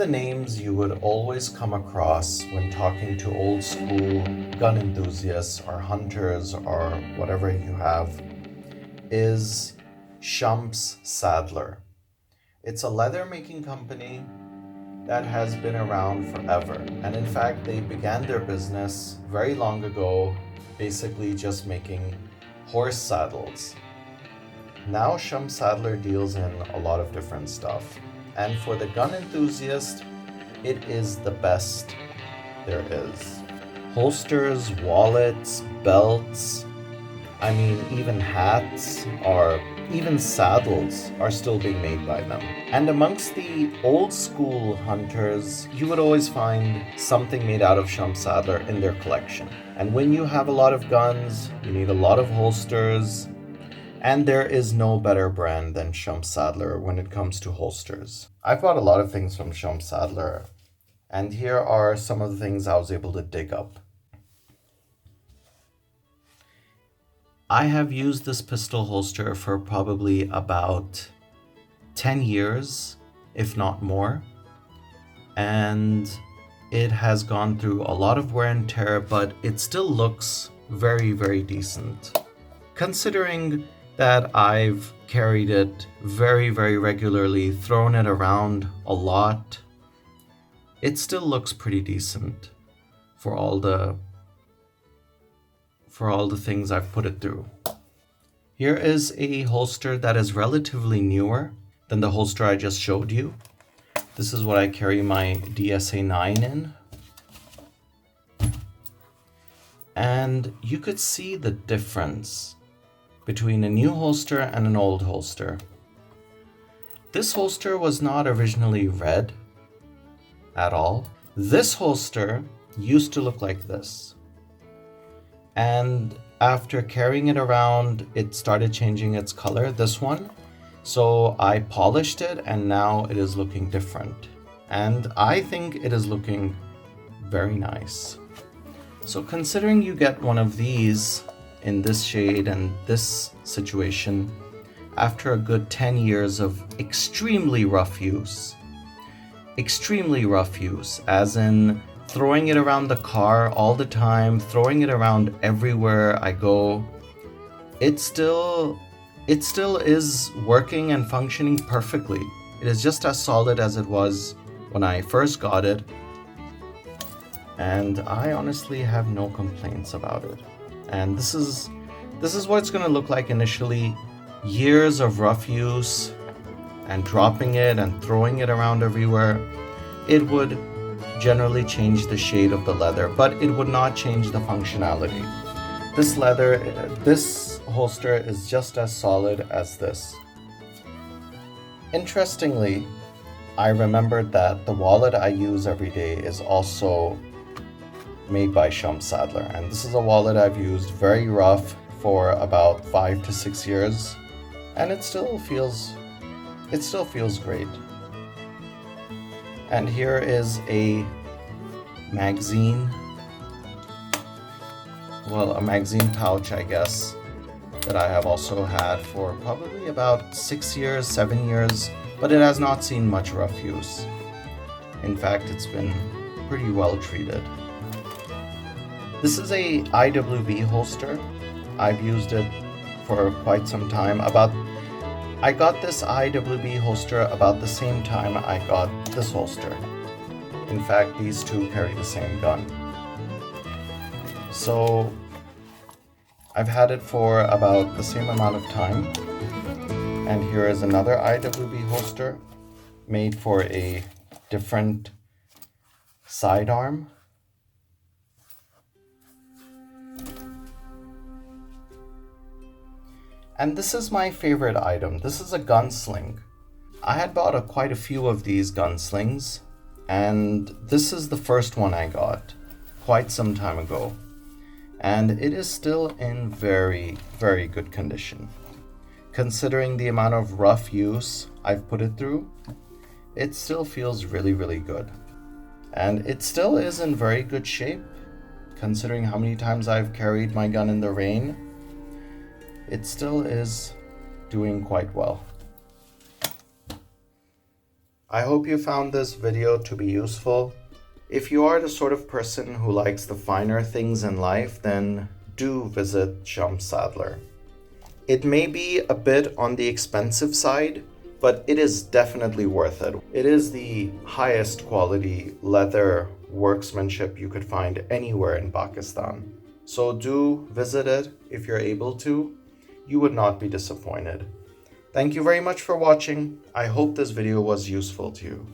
the names you would always come across when talking to old school gun enthusiasts or hunters or whatever you have is Shumps Saddler. It's a leather making company that has been around forever. And in fact, they began their business very long ago, basically just making horse saddles. Now Shumps Saddler deals in a lot of different stuff. And for the gun enthusiast, it is the best there is. Holsters, wallets, belts, even hats or even saddles are still being made by them. And amongst the old school hunters, you would always find something made out of Shumps Saddler in their collection. And when you have a lot of guns, you need a lot of holsters, and there is no better brand than Shumps Saddler when it comes to holsters. I've bought a lot of things from Shumps Saddler, and here are some of the things I was able to dig up. I have used this pistol holster for probably about 10 years, if not more. And it has gone through a lot of wear and tear, but it still looks very, very decent. Considering that I've carried it very, very regularly, thrown it around a lot, it still looks pretty decent for all the things I've put it through. Here is a holster that is relatively newer than the holster I just showed you. This is what I carry my DSA 9 in. And you could see the difference between a new holster and an old holster. This holster was not originally red at all. This holster used to look like this. And after carrying it around, it started changing its color, this one. So I polished it and now it is looking different. And I think it is looking very nice. So considering you get one of these in this shade and this situation, after a good 10 years of extremely rough use, as in throwing it around the car all the time, throwing it around everywhere I go, it still is working and functioning perfectly. It is just as solid as it was when I first got it, and I honestly have no complaints about it. And this is what it's going to look like initially. Years of rough use and dropping it and throwing it around everywhere, it would generally change the shade of the leather, but it would not change the functionality. This holster is just as solid as this. Interestingly, I remembered that the wallet I use every day is also made by Shumps Saddler, and this is a wallet I've used very rough for about 5 to 6 years, and it still feels great. And here is a magazine pouch, I guess, that I have also had for probably about 6 years, 7 years, but it has not seen much rough use. In fact, it's been pretty well treated. This is a IWB holster. I've used it for quite some time. I got this IWB holster about the same time I got this holster. In fact, these two carry the same gun. So I've had it for about the same amount of time. And here is another IWB holster made for a different sidearm. And this is my favorite item. This is a gunsling. I had bought quite a few of these gunslings, and this is the first one I got quite some time ago. And it is still in very, very good condition. Considering the amount of rough use I've put it through, it still feels really, really good. And it still is in very good shape, considering how many times I've carried my gun in the rain. It still is doing quite well. I hope you found this video to be useful. If you are the sort of person who likes the finer things in life, then do visit Shams Saddar. It may be a bit on the expensive side, but it is definitely worth it. It is the highest quality leather workmanship you could find anywhere in Pakistan. So do visit it if you're able to. You would not be disappointed. Thank you very much for watching. I hope this video was useful to you.